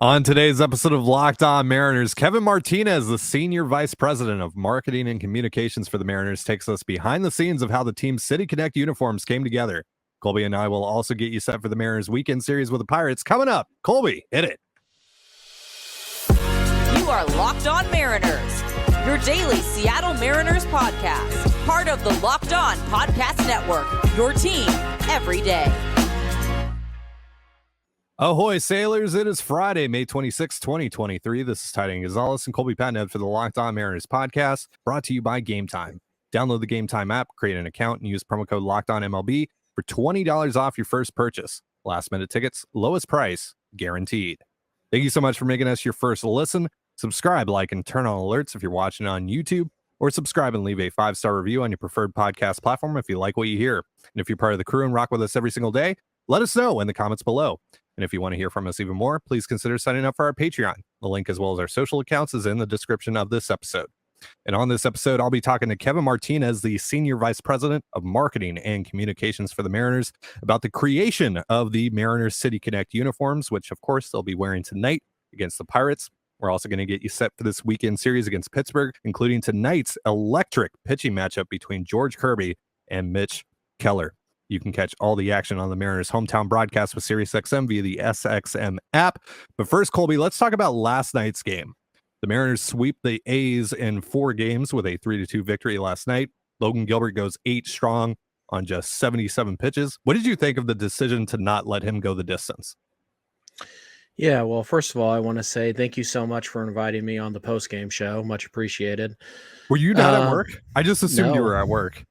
On today's episode of Locked On Mariners, Kevin Martinez, the Senior Vice President of Marketing and Communications for the Mariners, takes us behind the scenes of how the team's City Connect uniforms came together. Colby and I will also get you set for the Mariners weekend series with the Pirates. Coming up, Colby, hit it. You are Locked On Mariners, your daily Seattle Mariners podcast, part of the Locked On Podcast Network, your team every day. Ahoy, sailors. It is Friday, May 26, 2023. This is Trident Gonzalez and Colby Patnett for the Locked On Mariners podcast, brought to you by Game Time. Download the Game Time app, create an account, and use promo code LOCKEDONMLB for $20 off your first purchase. Last-minute tickets, lowest price, guaranteed. Thank you so much for making us your first listen. Subscribe, like, and turn on alerts if you're watching on YouTube, or subscribe and leave a 5-star review on your preferred podcast platform if you like what you hear. And if you're part of the crew and rock with us every single day, let us know in the comments below. And if you want to hear from us even more, please consider signing up for our Patreon. The link, as well as our social accounts, is in the description of this episode. And on this episode, I'll be talking to Kevin Martinez, the Senior Vice President of Marketing and Communications for the Mariners, about the creation of the Mariners City Connect uniforms, which, of course, they'll be wearing tonight against the Pirates. We're also going to get you set for this weekend series against Pittsburgh, including tonight's electric pitching matchup between George Kirby and Mitch Keller. You can catch all the action on the Mariners' hometown broadcast with SiriusXM via the SXM app. But first, Colby, let's talk about last night's game. The Mariners sweep the A's in 4 games with a 3-2 victory last night. Logan Gilbert goes 8 strong on just 77 pitches. What did you think of the decision to not let him go the distance? Yeah, well, first of all, I want to say thank you so much for inviting me on the post-game show. Much appreciated. Were you not at work? I just assumed you were at work.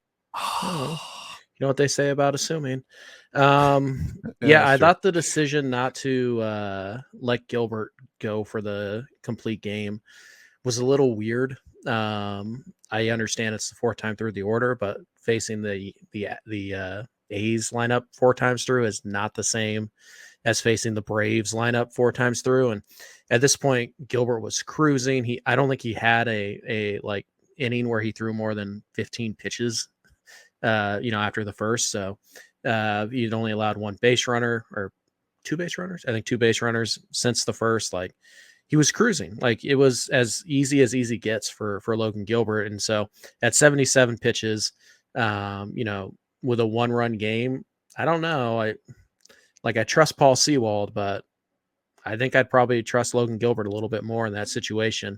You know what they say about assuming. I thought the decision not to let Gilbert go for the complete game was a little weird. I understand it's the 4th time through the order, but facing the A's lineup 4 times through is not the same as facing the Braves lineup 4 times through. And at this point, Gilbert was cruising. I don't think he had a inning where he threw more than 15 pitches. After the first, so he'd only allowed 1 base runner or 2 base runners. I think 2 base runners since the first. Like, he was cruising. Like, it was as easy gets for Logan Gilbert. And so at 77 pitches, with a 1-run game, I don't know. I trust Paul Sewald, but I think I'd probably trust Logan Gilbert a little bit more in that situation.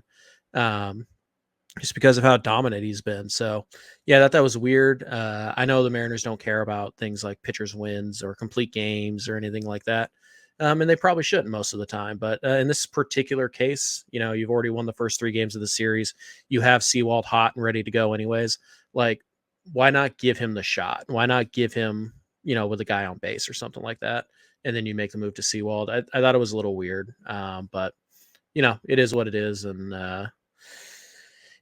Just because of how dominant he's been. So, yeah, that was weird. I know the Mariners don't care about things like pitchers' wins or complete games or anything like that. And they probably shouldn't most of the time. But in this particular case, you've already won the first 3 games of the series. You have Sewald hot and ready to go anyways. Like, why not give him the shot? Why not give him, with a guy on base or something like that? And then you make the move to Sewald. I thought it was a little weird. But, it is what it is. And,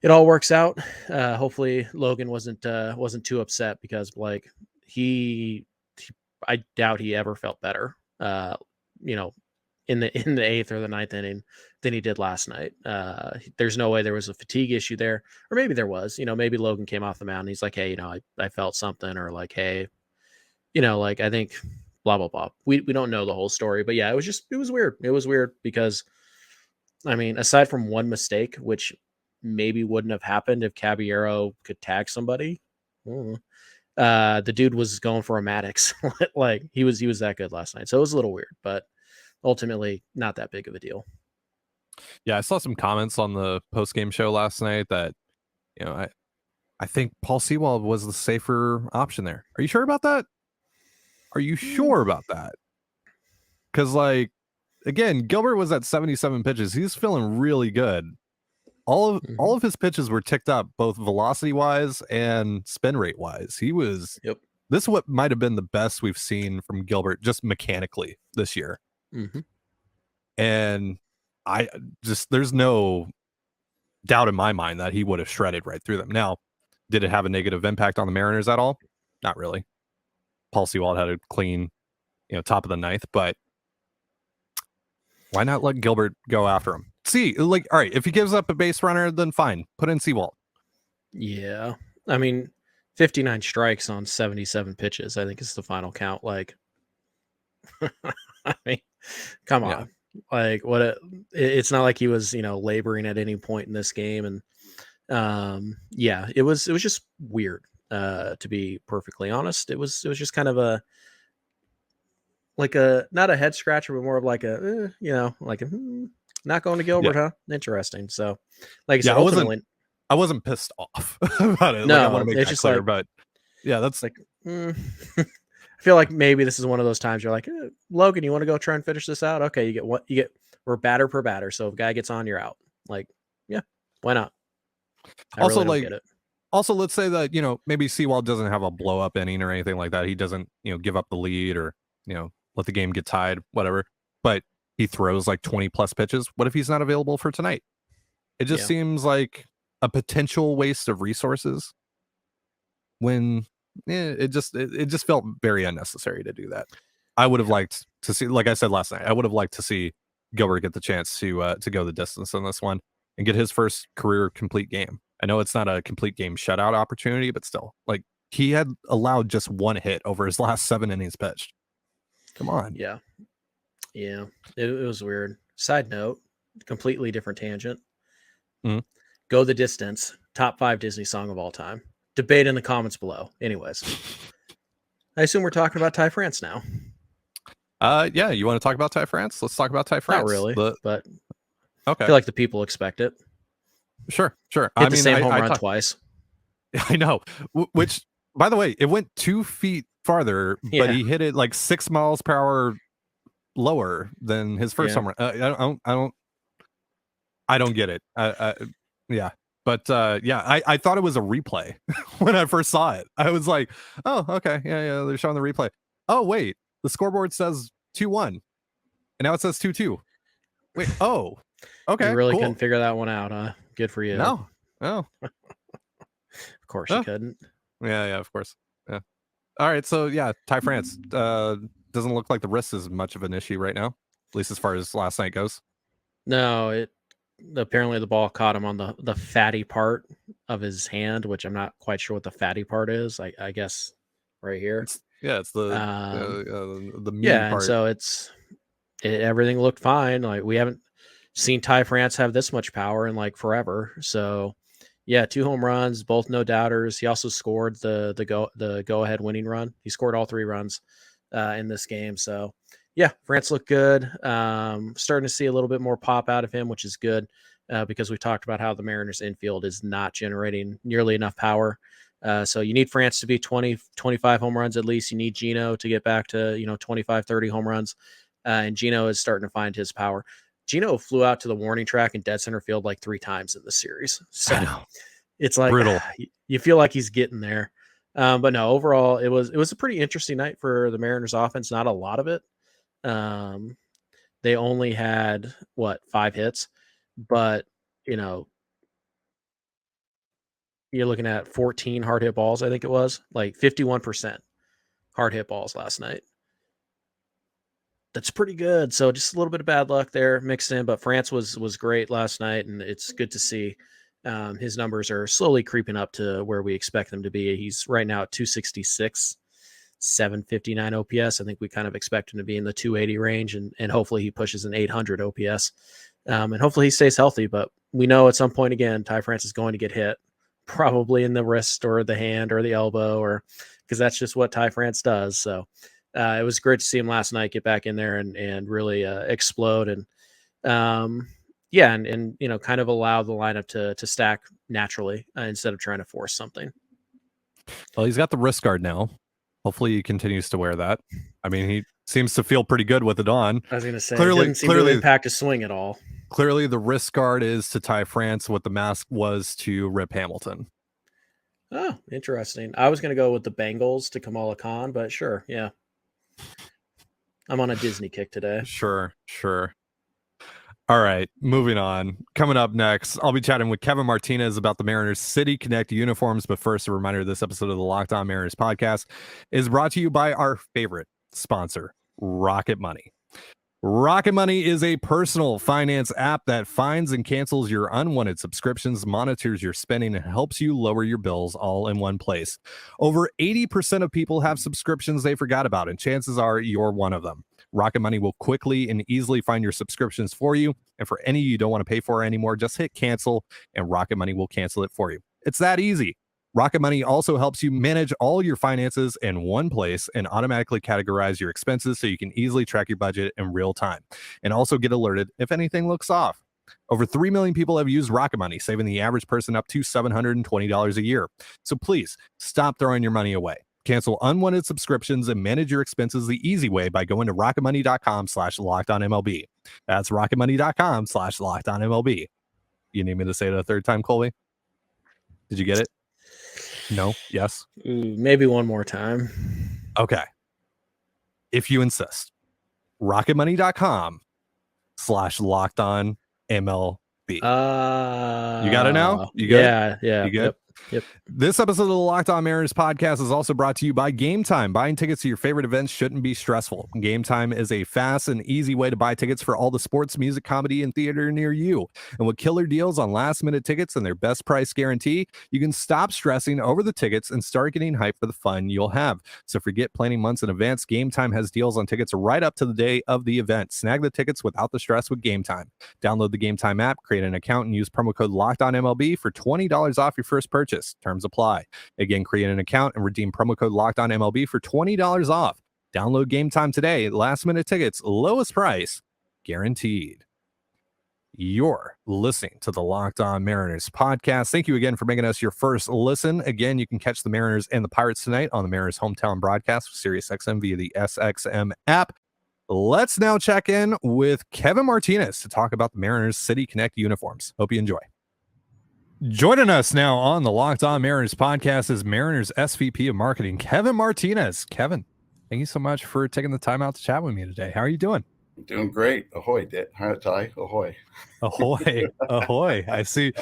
it all works out. Hopefully Logan wasn't too upset because he I doubt he ever felt better, in the 8th or the 9th inning than he did last night. There's no way there was a fatigue issue there, or maybe there was. Maybe Logan came off the mound and he's like, hey, I felt something, or like, hey, I think blah blah blah. We don't know the whole story, but yeah, it was weird. It was weird because, aside from one mistake, which maybe wouldn't have happened if Caballero could tag somebody. The dude was going for a Maddox. Like, he was that good last night. So it was a little weird, but ultimately not that big of a deal. Yeah, I saw some comments on the post-game show last night that, I think Paul Sewald was the safer option there. Are you sure about that? Are you sure about that? Because, again, Gilbert was at 77 pitches. He's feeling really good. All of his pitches were ticked up, both velocity wise and spin rate wise. He was. Yep. This is what might have been the best we've seen from Gilbert just mechanically this year. Mm-hmm. And there's no doubt in my mind that he would have shredded right through them. Now, did it have a negative impact on the Mariners at all? Not really. Paul Sewald had a clean, top of the 9th, but why not let Gilbert go after him? See, all right, if he gives up a base runner, then fine. Put in Sewald. Yeah. 59 strikes on 77 pitches, I think is the final count. Come on. Like it's not like he was, laboring at any point in this game. And yeah, it was just weird. To be perfectly honest, it was just kind of not a head scratcher, but more of like not going to Gilbert, huh? Interesting. So, like I said, ultimately, I wasn't pissed off about it. No, like, I want to make it's that just clear, like, but yeah, that's like, I feel like maybe this is one of those times you're like, Logan, you want to go try and finish this out? Okay, we're batter per batter. So if a guy gets on, you're out. Like, yeah, why not? I also really don't get it. Also, let's say that, maybe Seawald doesn't have a blow up inning or anything like that. He doesn't, give up the lead or, let the game get tied, whatever. But he throws like 20 plus pitches. What if he's not available for tonight? It just seems like a potential waste of resources when it just felt very unnecessary to do that. I would have liked to see, like I said last night, I would have liked to see Gilbert get the chance to go the distance in this one and get his first career complete game. I know it's not a complete game shutout opportunity, but still, like, he had allowed just one hit over his last 7 innings pitched. Come on. Yeah. It was weird. Side note, completely different tangent. Go the Distance, top 5 Disney song of all time. Debate in the comments below. Anyways, I assume we're talking about Ty France now. Yeah, you want to talk about Ty France? Let's talk about Ty France. Not really, but okay. I feel like the people expect it. Sure. Hit the same home run twice. I know. Which, by the way, it went 2 feet farther, but he hit it like 6 miles per hour lower than his first home run. I don't get it. Yeah. But I thought it was a replay when I first saw it. I was like, oh, okay. Yeah, they're showing the replay. Oh, wait. The scoreboard says 2-1. And now it says 2-2. Wait, oh. Okay. You really cool. couldn't figure that one out, huh? Good for you. No. Oh. Of course you couldn't. Yeah, of course. Yeah. All right, so yeah, Ty France doesn't look like the wrist is much of an issue right now, at least as far as last night goes. No, apparently the ball caught him on the fatty part of his hand, which I'm not quite sure what the fatty part is. I guess right here. It's the meaty part. And so everything looked fine. Like, we haven't seen Ty France have this much power in like forever. So yeah, 2 home runs, both no doubters. He also scored the go ahead winning run. He scored all 3 runs in this game. So yeah, France looked good. Starting to see a little bit more pop out of him, which is good because we talked about how the Mariners infield is not generating nearly enough power. So you need France to be 20, 25 home runs at least. You need Gino to get back to 25, 30 home runs. And Gino is starting to find his power. Gino flew out to the warning track in dead center field like 3 times in the series. So it's like brutal. You feel like he's getting there. But no, overall, it was a pretty interesting night for the Mariners offense. Not a lot of it. They only had 5 hits, but you're looking at 14 hard hit balls. I think it was like 51% hard hit balls last night. That's pretty good. So just a little bit of bad luck there mixed in, but France was great last night, and it's good to see. His numbers are slowly creeping up to where we expect them to be. He's right now at 266, 759 OPS. I think we kind of expect him to be in the 280 range, and hopefully he pushes an 800 OPS. And hopefully he stays healthy, but we know at some point again, Ty France is going to get hit, probably in the wrist or the hand or the elbow, or because that's just what Ty France does. So it was great to see him last night get back in there and really explode and kind of allow the lineup to stack naturally instead of trying to force something. Well, he's got the wrist guard now. Hopefully he continues to wear that. I mean, he seems to feel pretty good with it on. I was going to say, it doesn't seem to impact his swing at all. Clearly the wrist guard is to Ty France what the mask was to Rip Hamilton. Oh, interesting. I was going to go with the Bengals to Kamala Khan, but sure. Yeah. I'm on a Disney kick today. Sure. All right, moving on. Coming up next, I'll be chatting with Kevin Martinez about the Mariners City Connect uniforms. But first, a reminder, this episode of the Locked On Mariners podcast is brought to you by our favorite sponsor, Rocket Money. Rocket Money is a personal finance app that finds and cancels your unwanted subscriptions, monitors your spending, and helps you lower your bills all in one place. Over 80% of people have subscriptions they forgot about, and chances are you're one of them. Rocket Money will quickly and easily find your subscriptions for you. And for any you don't want to pay for anymore, just hit cancel and Rocket Money will cancel it for you. It's that easy. Rocket Money also helps you manage all your finances in one place and automatically categorize your expenses so you can easily track your budget in real time and also get alerted if anything looks off. Over 3 million people have used Rocket Money, saving the average person up to $720 a year. So please stop throwing your money away. Cancel unwanted subscriptions and manage your expenses the easy way by going to rocketmoney.com/lockedonmlb. That's rocketmoney.com/lockedonmlb. You need me to say it a third time, Colby? Did you get it? No? Yes? Maybe one more time. Okay. If you insist, rocketmoney.com/lockedonmlb. You got it now? You good? Yeah. You good? Yep. This episode of the Locked On Mariners podcast is also brought to you by Game Time. Buying tickets to your favorite events shouldn't be stressful. Game Time is a fast and easy way to buy tickets for all the sports, music, comedy, and theater near you. And with killer deals on last-minute tickets and their best price guarantee, you can stop stressing over the tickets and start getting hyped for the fun you'll have. So forget planning months in advance. Game Time has deals on tickets right up to the day of the event. Snag the tickets without the stress with Game Time. Download the Game Time app, create an account, and use promo code LOCKEDONMLB for $20 off your first purchase. Terms apply. Again, create an account and redeem promo code LOCKEDONMLB for $20 off. Download Game Time today. Last minute tickets, lowest price, guaranteed. You're listening to the Locked On Mariners podcast. Thank you again for making us your first listen. Again, you can catch the Mariners and the Pirates tonight on the Mariners hometown broadcast with SiriusXM via the SXM app. Let's now check in with Kevin Martinez to talk about the Mariners City Connect uniforms. Hope you enjoy. Joining us now on the Locked On Mariners podcast is Mariners SVP of Marketing, Kevin Martinez. Kevin, thank you so much for taking the time out to chat with me today. How are you doing? I'm doing great. Ahoy, Ty. Ahoy. Ahoy. Ahoy. I see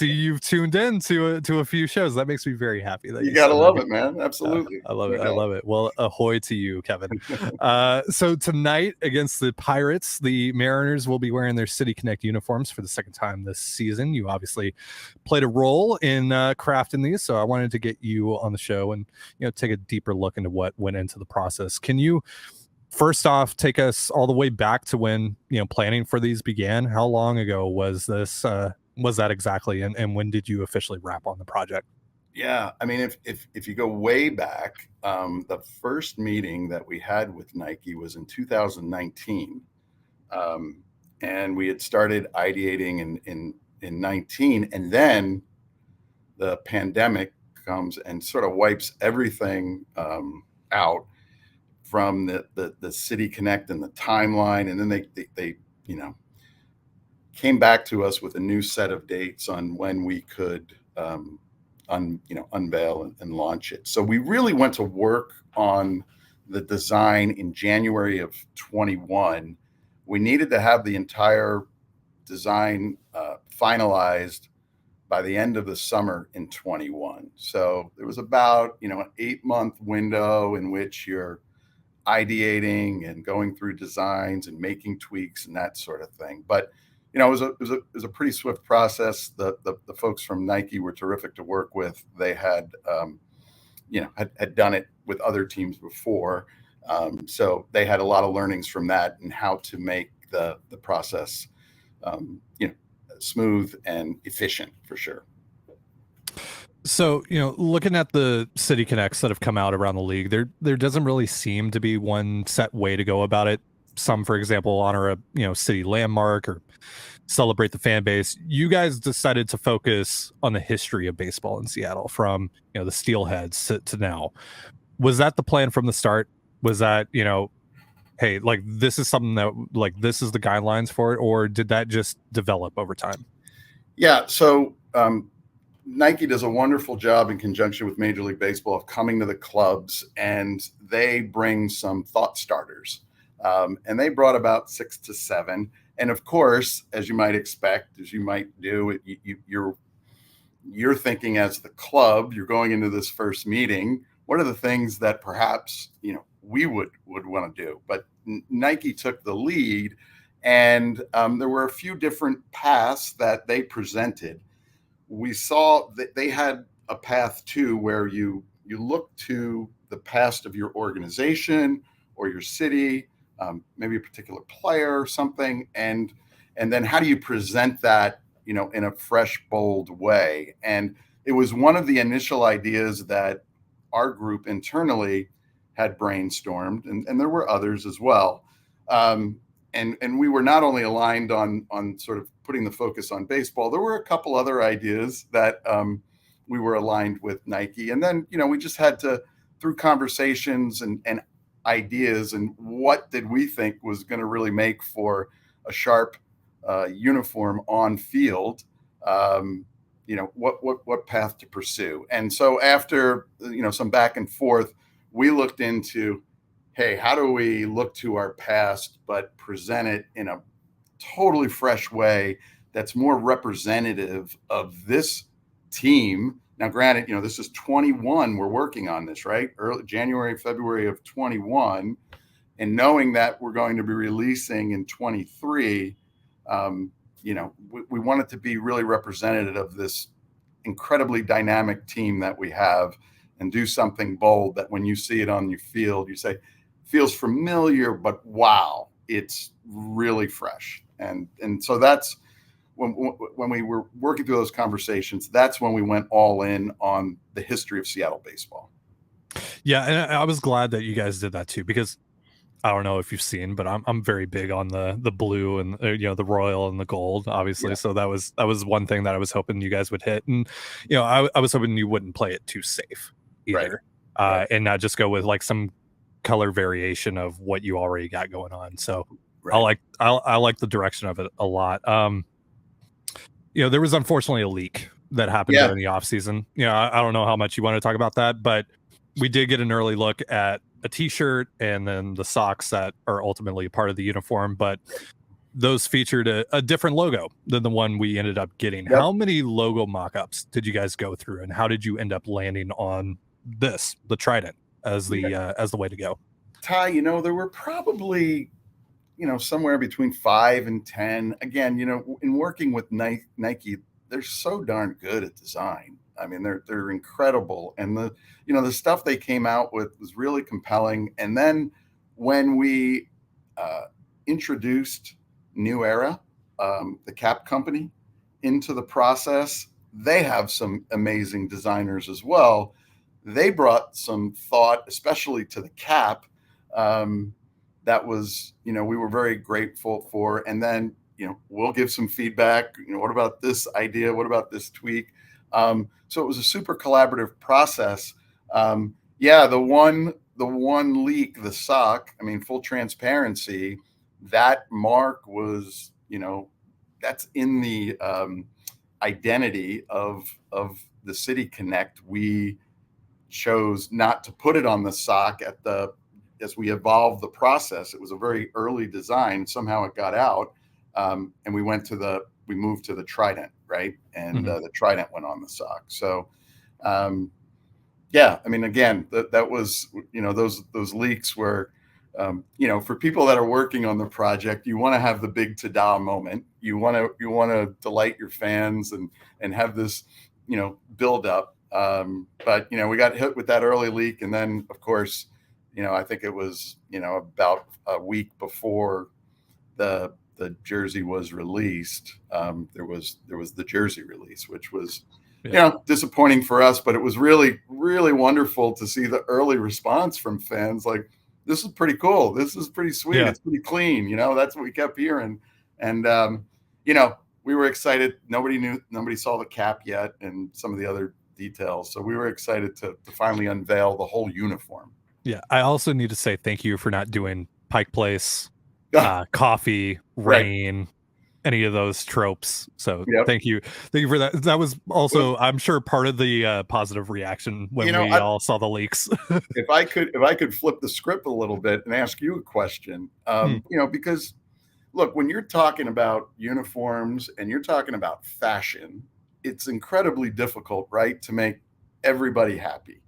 you've tuned in to a few shows. That makes me very happy. That you gotta love it, man. Absolutely. I love it. I love it. Well, ahoy to you, Kevin. So tonight against the Pirates, the Mariners will be wearing their City Connect uniforms for the second time this season. You obviously played a role in crafting these, so I wanted to get you on the show and take a deeper look into what went into the process. Can you first off take us all the way back to when planning for these began? How long ago was this? Was that exactly, and when did you officially wrap on the project? Yeah, I mean, if you go way back, the first meeting that we had with Nike was in 2019, and we had started ideating in 19, and then the pandemic comes and sort of wipes everything out from the City Connect and the timeline, and then they came back to us with a new set of dates on when we could unveil and launch it. So we really went to work on the design in January of 21. We needed to have the entire design finalized by the end of the summer in 21. So there was about an 8-month window in which you're ideating and going through designs and making tweaks and that sort of thing. But it was a pretty swift process. The folks from Nike were terrific to work with. They had had done it with other teams before, so they had a lot of learnings from that and how to make the process smooth and efficient for sure. So, looking at the City Connects that have come out around the league, there doesn't really seem to be one set way to go about it. Some, for example, honor a city landmark or celebrate the fan base. You guys decided to focus on the history of baseball in Seattle from the Steelheads to now. Was that the plan from the start? Was that hey, like this is something that this is the guidelines for it, or did that just develop over time? Yeah. So Nike does a wonderful job in conjunction with Major League Baseball of coming to the clubs, and they bring some thought starters. And they brought about 6 to 7. And of course, as you might expect, as you might do, you're thinking as the club, you're going into this first meeting, what are the things that perhaps, we would want to do? But Nike took the lead, and there were a few different paths that they presented. We saw that they had a path too, where you look to the past of your organization or your city maybe a particular player or something, and then how do you present that, in a fresh, bold way? And it was one of the initial ideas that our group internally had brainstormed, and there were others as well. And we were not only aligned on sort of putting the focus on baseball, there were a couple other ideas that we were aligned with Nike. And then, we just had to, through conversations and ideas, and what did we think was going to really make for a sharp uniform on field, what path to pursue. And so after, some back and forth, we looked into, hey, how do we look to our past, but present it in a totally fresh way that's more representative of this team. Now, granted, this is 21. We're working on this, right? Early January, February of 21. And knowing that we're going to be releasing in 23, we want it to be really representative of this incredibly dynamic team that we have, and do something bold that when you see it on your field, you say, feels familiar, but wow, it's really fresh. And so that's when we were working through those conversations, that's when we went all in on the history of Seattle baseball. Yeah, and I was glad that you guys did that too, because I don't know if you've seen, but I'm very big on the blue and the royal and the gold, obviously. Yeah. So that was one thing that I was hoping you guys would hit, and I was hoping you wouldn't play it too safe either, right. And not just go with like some color variation of what you already got going on. So right. I like the direction of it a lot. There was unfortunately a leak that happened during the off season. I don't know how much you want to talk about that, but we did get an early look at a t-shirt and then the socks that are ultimately part of the uniform, but those featured a different logo than the one we ended up getting. Yep. How many logo mock-ups did you guys go through, and how did you end up landing on the Trident as the way to go? Ty, there were probably somewhere between 5 and 10. Again, in working with Nike, they're so darn good at design. I mean, they're incredible, and the stuff they came out with was really compelling. And then when we introduced New Era, the cap company, into the process, they have some amazing designers as well. They brought some thought, especially to the cap, that was, we were very grateful for. And then, we'll give some feedback. What about this idea? What about this tweak? So it was a super collaborative process. The one leak, the sock, I mean, full transparency, that mark was, that's in the identity of the City Connect. We chose not to put it on the sock as we evolved the process. It was a very early design. Somehow it got out, and we moved to the Trident, right? And the Trident went on the sock. So, I mean, again, that was, those leaks were, for people that are working on the project, you want to have the big ta-da moment. You want to delight your fans and have this, build up. But we got hit with that early leak, and then of course, I think it was, about a week before the jersey was released. There was the jersey release, which was, disappointing for us, but it was really, really wonderful to see the early response from fans. Like, this is pretty cool. This is pretty sweet. Yeah. It's pretty clean. That's what we kept hearing. And, we were excited. Nobody saw the cap yet and some of the other details. So we were excited to finally unveil the whole uniform. Yeah. I also need to say thank you for not doing Pike Place, coffee, rain, right. Any of those tropes. So thank you for that. That was also, I'm sure, part of the positive reaction when we all saw the leaks. if I could flip the script a little bit and ask you a question, because look, when you're talking about uniforms and you're talking about fashion, it's incredibly difficult, right, to make everybody happy,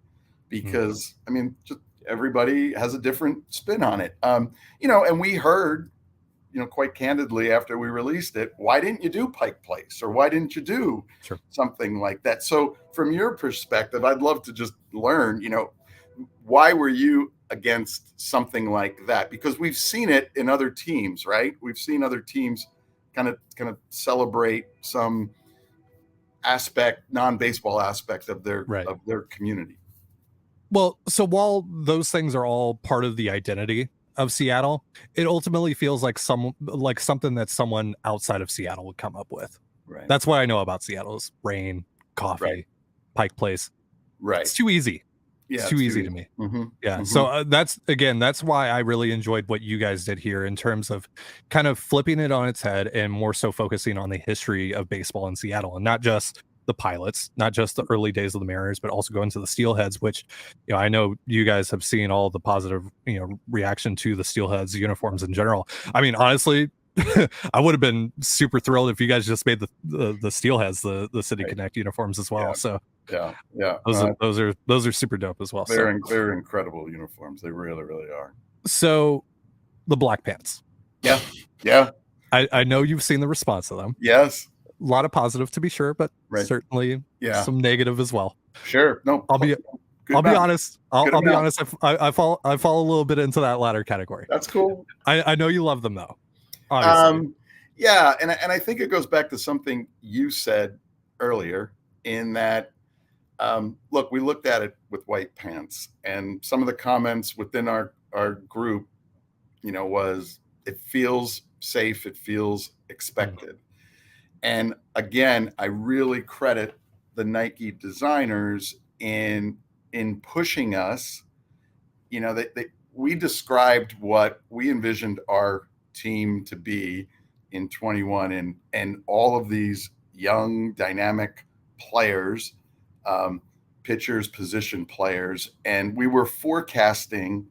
because I mean, just everybody has a different spin on it. And we heard, quite candidly after we released it, why didn't you do Pike Place, or why didn't you do something like that? So from your perspective, I'd love to just learn, why were you against something like that, because we've seen it in other teams, right? We've seen other teams kind of celebrate some non-baseball aspect of their community. Well, so while those things are all part of the identity of Seattle, it ultimately feels like something that someone outside of Seattle would come up with. Right. That's what I know about Seattle is rain, coffee, Pike Place. Right. It's too easy. Yeah, it's too easy to me. Mm-hmm. Yeah. Mm-hmm. So that's why I really enjoyed what you guys did here in terms of kind of flipping it on its head and more so focusing on the history of baseball in Seattle, and not just the Pilots, not just the early days of the Mariners, but also going to the Steelheads, which, I know you guys have seen all the positive, reaction to the Steelheads uniforms in general. I mean, honestly, I would have been super thrilled if you guys just made the Steelheads the City Connect uniforms as well. Yeah. So those are super dope as well. They're incredible uniforms. They really, really are. So the black pants. Yeah. I know you've seen the response to them. Yes. A lot of positive to be sure, but certainly some negative as well. Sure. No, I'll be honest. I'll be honest. I fall a little bit into that latter category. That's cool. I know you love them though. Obviously. Yeah, and I think it goes back to something you said earlier in that, look, we looked at it with white pants, and some of the comments within our group, was it feels safe, it feels expected. And again, I really credit the Nike designers in pushing us. We described what we envisioned our team to be in 21, and all of these young dynamic players, pitchers, position players, and we were forecasting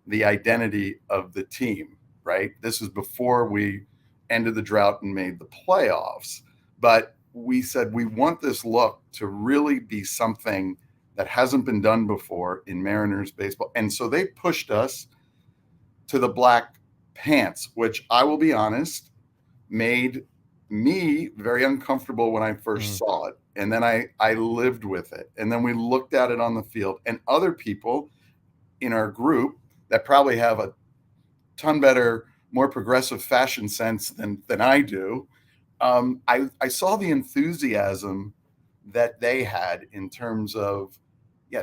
the identity of the team, right? This is before we ended the drought and made the playoffs, but we said we want this look to really be something that hasn't been done before in Mariners baseball. And so they pushed us to the black pants, which I will be honest, made me very uncomfortable when I first saw it. And then I lived with it. And then we looked at it on the field, and other people in our group that probably have a ton better, more progressive fashion sense than I do. I saw the enthusiasm that they had in terms of,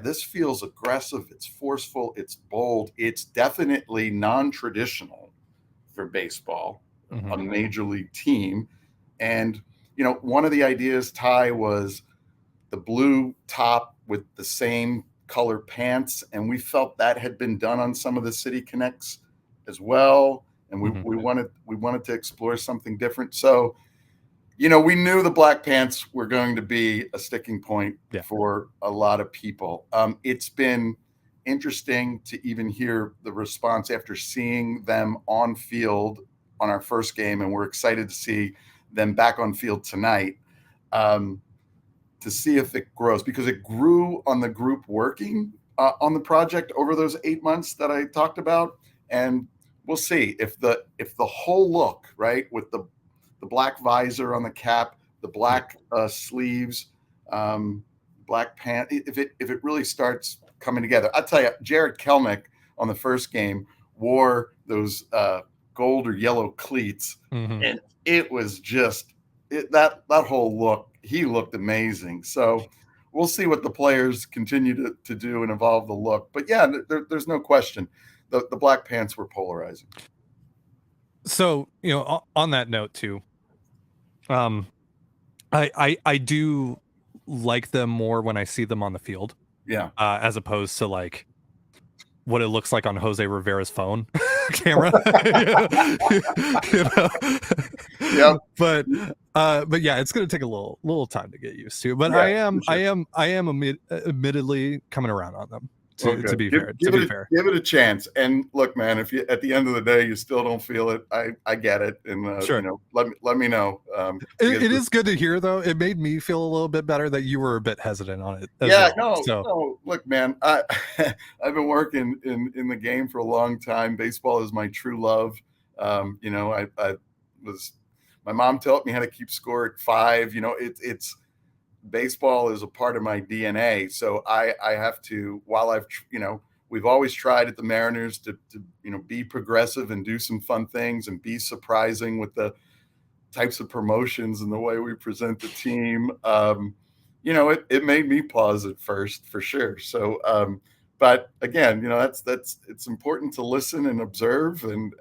this feels aggressive, it's forceful, it's bold, it's definitely non-traditional for baseball, a major league team. And, one of the ideas, Ty, was the blue top with the same color pants. And we felt that had been done on some of the City Connects as well. And we wanted to explore something different. So, we knew the black pants were going to be a sticking point for a lot of people. It's been interesting to even hear the response after seeing them on field on our first game, and we're excited to see them back on field tonight, to see if it grows, because it grew on the group working on the project over those 8 months that I talked about. And we'll see if the whole look, right, with the black visor on the cap, the black sleeves, black pant, if it really starts coming together. I'll tell you, Jared Kelnick on the first game wore those gold or yellow cleats, and it was just that whole look. He looked amazing. So we'll see what the players continue to do and evolve the look. But there's no question the black pants were polarizing. So, on that note too, I do like them more when I see them on the field. Yeah. As opposed to like what it looks like on Jose Rivera's phone camera. Yeah. But yeah, it's going to take a little time to get used to, but I am admittedly coming around on them. To be fair. Give it a chance. And look, man, if you at the end of the day you still don't feel it, I get it. And sure. Let me know. It is good to hear, though. It made me feel a little bit better that you were a bit hesitant on it. No. Look, man, I've been working in the game for a long time. Baseball is my true love. My mom taught me how to keep score at 5. It's baseball is a part of my DNA. So I have to, while I've, we've always tried at the Mariners to be progressive and do some fun things and be surprising with the types of promotions and the way we present the team. It made me pause at first for sure. So, but again, it's important to listen and observe and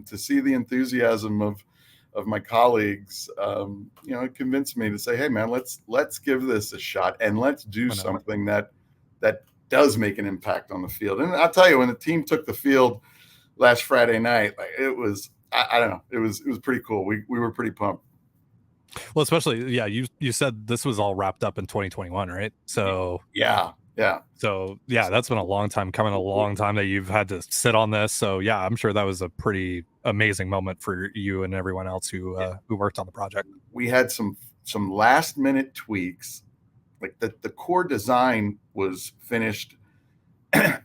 to see the enthusiasm of my colleagues. It convinced me to say, hey man, let's give this a shot and let's do something that does make an impact on the field. And I'll tell you, when the team took the field last Friday night, it was, I don't know, it was pretty cool. We were pretty pumped. Well, especially, you said this was all wrapped up in 2021, right? So yeah. So that's been a long time coming, a long time that you've had to sit on this. So yeah, I'm sure that was a pretty amazing moment for you and everyone else who worked on the project. We had some last minute tweaks. Like the core design was finished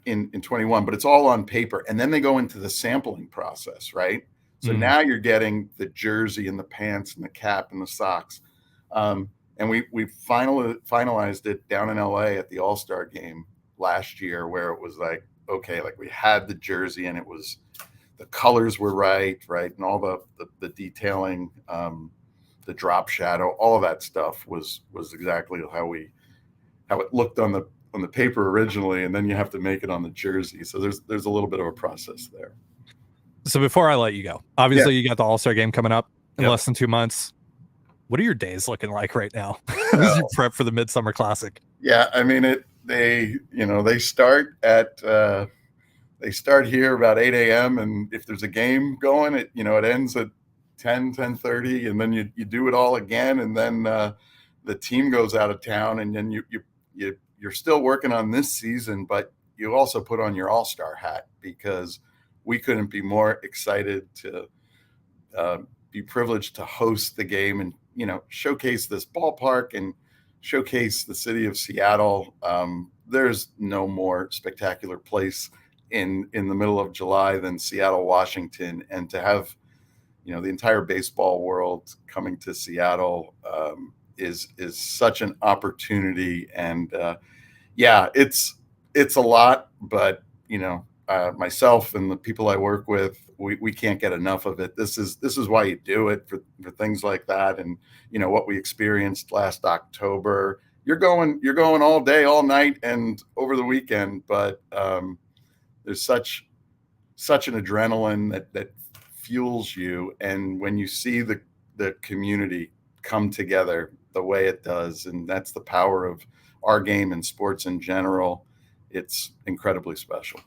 in 21, but it's all on paper. And then they go into the sampling process, right? So now you're getting the jersey and the pants and the cap and the socks. And we finalized it down in LA at the All-Star game last year, where it was like, okay, like we had the jersey and it was, the colors were right. And all the detailing, the drop shadow, all of that stuff was exactly how it looked on the paper originally, and then you have to make it on the jersey. So there's a little bit of a process there. So before I let you go, obviously you got the All-Star game coming up in less than 2 months. What are your days looking like right now as you prep for the Midsummer Classic? Yeah, I mean, they start here about 8 a.m. and if there's a game going, it ends at 10:30, and then you do it all again, and then the team goes out of town, and then you're still working on this season, but you also put on your all-star hat, because we couldn't be more excited to be privileged to host the game and showcase this ballpark and showcase the city of Seattle. There's no more spectacular place in the middle of July than Seattle, Washington, and to have the entire baseball world coming to Seattle is such an opportunity. And it's a lot, but myself and the people I work with, we can't get enough of it. This is why you do it, for things like that. And what we experienced last October, you're going all day, all night, and over the weekend, but there's such an adrenaline that fuels you. And when you see the community come together the way it does, and that's the power of our game and sports in general, it's incredibly special.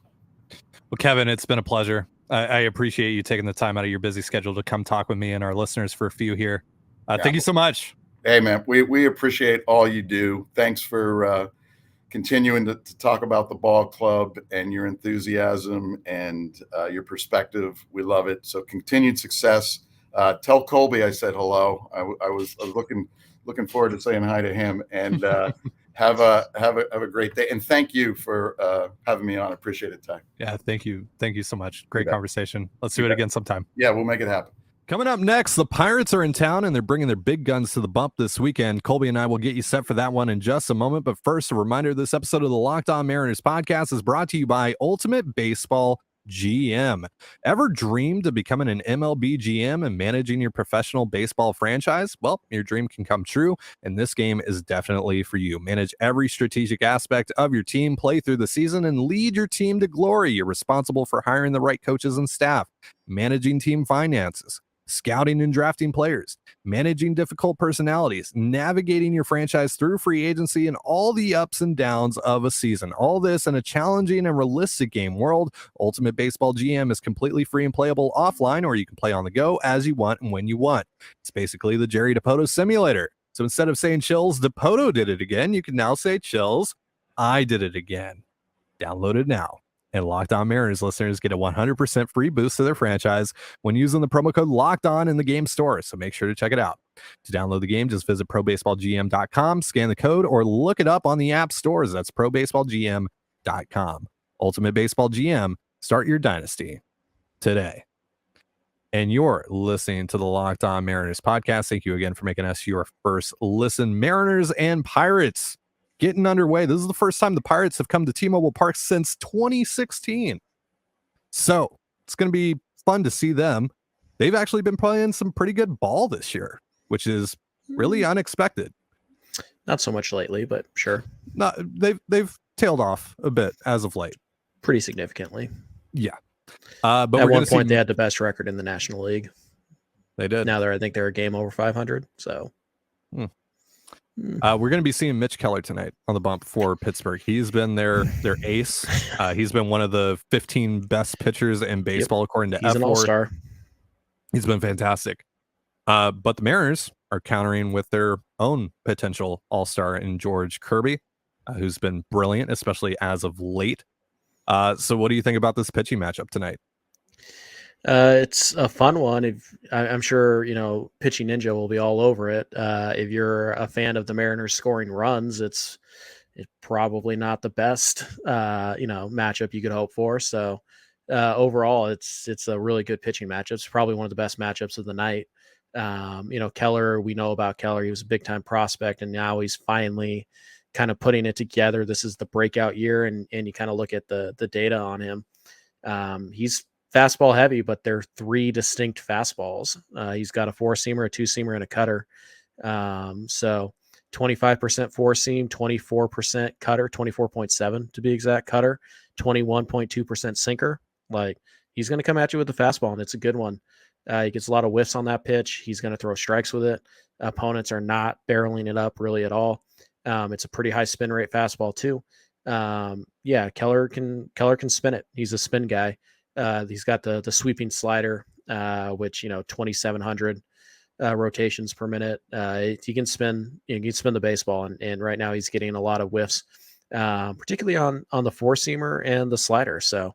Well, Kevin, it's been a pleasure. I appreciate you taking the time out of your busy schedule to come talk with me and our listeners for a few here. Thank you so much. Hey, man, we appreciate all you do. Thanks for continuing to talk about the ball club and your enthusiasm and your perspective. We love it. So continued success. Tell Colby I said hello. I was looking forward to saying hi to him, and have a great day. And thank you for having me on. I appreciate it, Ty. Yeah, thank you. Thank you so much. Great conversation. Let's do it again sometime. Yeah, we'll make it happen. Coming up next, the Pirates are in town and they're bringing their big guns to the bump this weekend. Colby and I will get you set for that one in just a moment. But first, a reminder, this episode of the Locked On Mariners podcast is brought to you by Ultimate Baseball GM. Ever dreamed of becoming an MLB GM and managing your professional baseball franchise? Well, your dream can come true, and this game is definitely for you. Manage every strategic aspect of your team, play through the season, and lead your team to glory. You're responsible for hiring the right coaches and staff, managing team finances, scouting and drafting players, managing difficult personalities, navigating your franchise through free agency, and all the ups and downs of a season. All this in a challenging and realistic game world. Ultimate Baseball GM is completely free and playable offline, or you can play on the go as you want and when you want. It's basically the Jerry Dipoto simulator. So instead of saying Chills, Dipoto did it again, you can now say Chills, I did it again. Download it now. And Locked On Mariners listeners get a 100% free boost to their franchise when using the promo code Locked On in the game store. So make sure to check it out. To download the game, just visit probaseballgm.com, scan the code, or look it up on the app stores. That's probaseballgm.com. Ultimate Baseball GM. Start your dynasty today. And you're listening to the Locked On Mariners podcast. Thank you again for making us your first listen. Mariners and Pirates getting underway. This is the first time the Pirates have come to T-Mobile Park since 2016. So it's going to be fun to see them. They've actually been playing some pretty good ball this year, which is really unexpected. Not so much lately, but sure. No, they've tailed off a bit as of late. Pretty significantly. Yeah. But at one point, they had the best record in the National League. They did. Now I think they're a game over 500. So we're going to be seeing Mitch Keller tonight on the bump for Pittsburgh. He's been their ace. He's been one of the 15 best pitchers in baseball, according to He's F4. an all-star. He's been fantastic. But the Mariners are countering with their own potential all-star in George Kirby, who's been brilliant, especially as of late. So what do you think about this pitching matchup tonight? It's a fun one. I'm sure, Pitching Ninja will be all over it. If you're a fan of the Mariners scoring runs, it's probably not the best, matchup you could hope for. So overall, it's a really good pitching matchup. It's probably one of the best matchups of the night. Keller, we know about Keller. He was a big time prospect, and now he's finally kind of putting it together. This is the breakout year, and you kind of look at the data on him. He's fastball heavy, but they're three distinct fastballs. He's got a four-seamer, a two-seamer, and a cutter. So 25% four-seam, 24% cutter, 24.7 to be exact cutter, 21.2% sinker. Like, he's going to come at you with the fastball, and it's a good one. He gets a lot of whiffs on that pitch. He's going to throw strikes with it. Opponents are not barreling it up really at all. It's a pretty high spin rate fastball too. Keller can spin it. He's a spin guy. He's got the sweeping slider, which 2,700 rotations per minute. He can spin. He can spin the baseball, and right now he's getting a lot of whiffs, particularly on the four seamer and the slider. So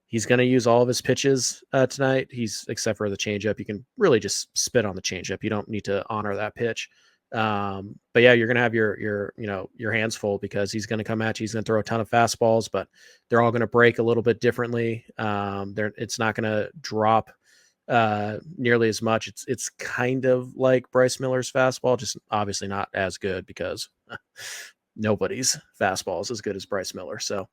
he's going to use all of his pitches tonight. Except for the changeup. You can really just spit on the changeup. You don't need to honor that pitch. But yeah, you're going to have your hands full because he's going to come at you. He's going to throw a ton of fastballs, but they're all going to break a little bit differently. It's not going to drop nearly as much. It's kind of like Bryce Miller's fastball, just obviously not as good because nobody's fastball is as good as Bryce Miller. So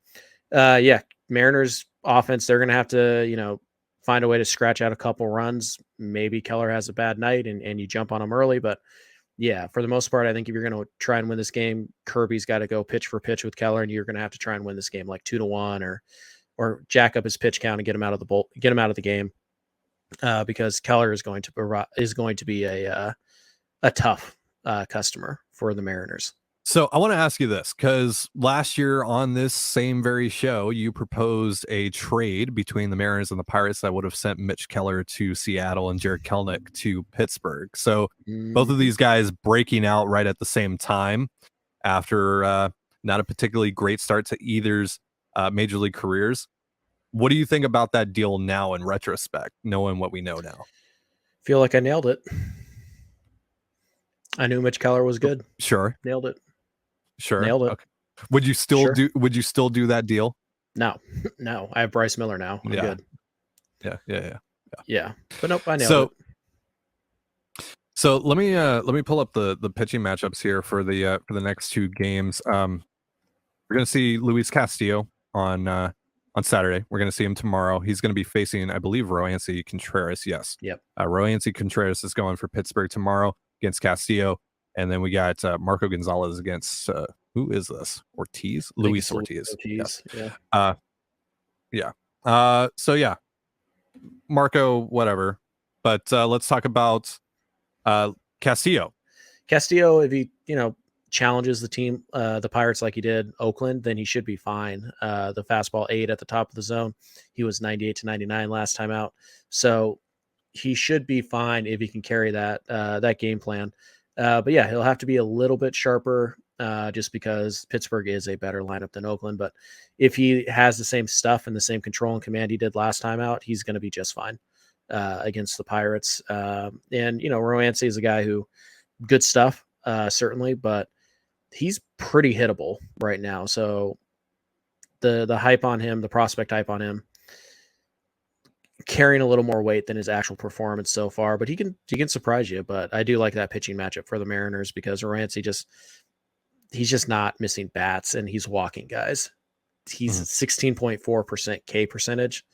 Mariners offense, they're going to have to, find a way to scratch out a couple runs. Maybe Keller has a bad night and you jump on him early, but yeah, for the most part, I think if you're going to try and win this game, Kirby's got to go pitch for pitch with Keller, and you're going to have to try and win this game like 2-1 or jack up his pitch count and get him out of the game, because Keller is going to be a tough customer for the Mariners. So I want to ask you this, because last year on this same very show, you proposed a trade between the Mariners and the Pirates that would have sent Mitch Keller to Seattle and Jared Kelenic to Pittsburgh. So both of these guys breaking out right at the same time after not a particularly great start to either's major league careers. What do you think about that deal now in retrospect, knowing what we know now? Feel like I nailed it. I knew Mitch Keller was good. Sure. Nailed it. Sure. Nailed it. Okay. Would you still do that deal? No. I have Bryce Miller now. I'm good. Yeah. But nope, I nailed it. So let me pull up the pitching matchups here for the next two games. We're gonna see Luis Castillo on Saturday. We're gonna see him tomorrow. He's gonna be facing, I believe, Roansy Contreras. Yes. Yep. Roansy Contreras is going for Pittsburgh tomorrow against Castillo. And then we got Marco Gonzalez against who is this? Ortiz? Luis Ortiz. Yes. Yeah. So yeah, Marco, whatever. But let's talk about Castillo. Castillo, if he challenges the team, the Pirates, like he did Oakland, then he should be fine. The fastball 8 at the top of the zone. He was 98 to 99 last time out, so he should be fine if he can carry that game plan. But yeah, he'll have to be a little bit sharper just because Pittsburgh is a better lineup than Oakland. But if he has the same stuff and the same control and command he did last time out, he's going to be just fine against the Pirates. And, Roansy is a guy who good stuff, certainly, but he's pretty hittable right now. So the hype on him, the prospect hype on him, carrying a little more weight than his actual performance so far, but he can surprise you. But I do like that pitching matchup for the Mariners because Roansy he's just not missing bats, and he's walking guys. He's 16.4% K percentage,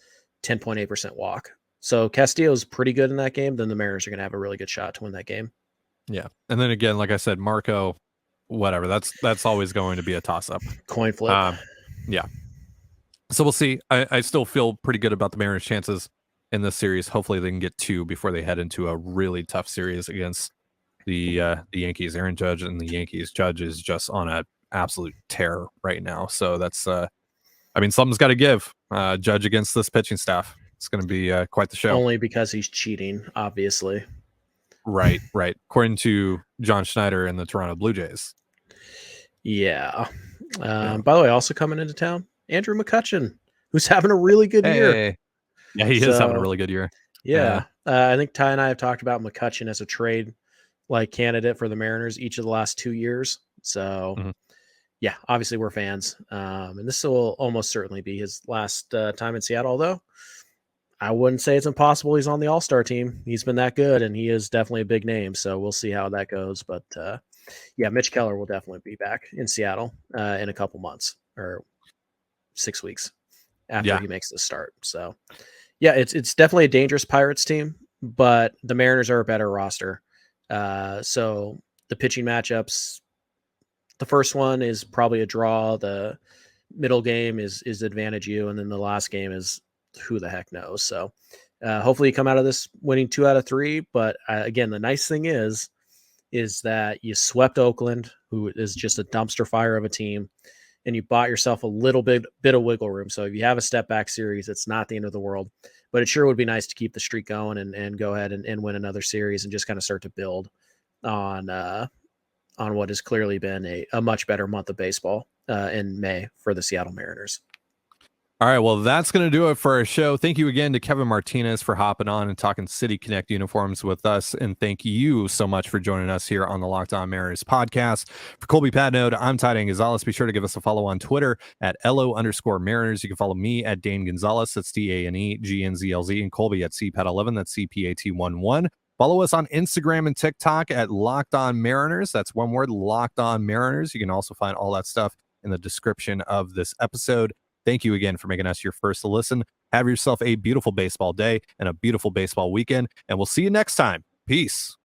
10.8% walk. So Castillo's pretty good in that game. Then the Mariners are going to have a really good shot to win that game. Yeah. And then again, like I said, Marco, whatever, that's always going to be a toss-up. Coin flip. Yeah. So we'll see. I still feel pretty good about the Mariners' chances in this series. Hopefully they can get 2 before they head into a really tough series against the Yankees. Aaron Judge and the Yankees. Judge is just on an absolute tear right now. So that's something's got to give. Judge against this pitching staff. It's going to be quite the show. Only because he's cheating, obviously. Right. According to John Schneider and the Toronto Blue Jays. Yeah. By the way, also coming into town, Andrew McCutchen, who's having a really good year. Yeah, he is having a really good year. Yeah. I think Ty and I have talked about McCutchen as a trade candidate for the Mariners each of the last 2 years. So yeah, obviously we're fans. And this will almost certainly be his last time in Seattle, although I wouldn't say it's impossible he's on the All-Star team. He's been that good, and he is definitely a big name. So we'll see how that goes. But yeah, Mitch Keller will definitely be back in Seattle in a couple months or 6 weeks after he makes the start. So yeah, it's definitely a dangerous Pirates team, but the Mariners are a better roster. So the pitching matchups, the first one is probably a draw. The middle game is advantage you, and then the last game is who the heck knows. So hopefully you come out of this winning 2 out of 3. But again, the nice thing is that you swept Oakland, who is just a dumpster fire of a team, and you bought yourself a little bit of wiggle room. So if you have a step back series, it's not the end of the world, but it sure would be nice to keep the streak going and go ahead and win another series and just kind of start to build on what has clearly been a much better month of baseball in May for the Seattle Mariners. All right, well, that's going to do it for our show. Thank you again to Kevin Martinez for hopping on and talking City Connect uniforms with us. And thank you so much for joining us here on the Locked On Mariners podcast. For Colby Patnode, I'm Trident Gonzalez. Be sure to give us a follow on Twitter at LO_Mariners. You can follow me at Dane Gonzalez. That's DANEGNZLZ, and Colby at CPAT11. That's CPAT11. Follow us on Instagram and TikTok at Locked On Mariners. That's one word, Locked On Mariners. You can also find all that stuff in the description of this episode. Thank you again for making us your first to listen. Have yourself a beautiful baseball day and a beautiful baseball weekend, and we'll see you next time. Peace.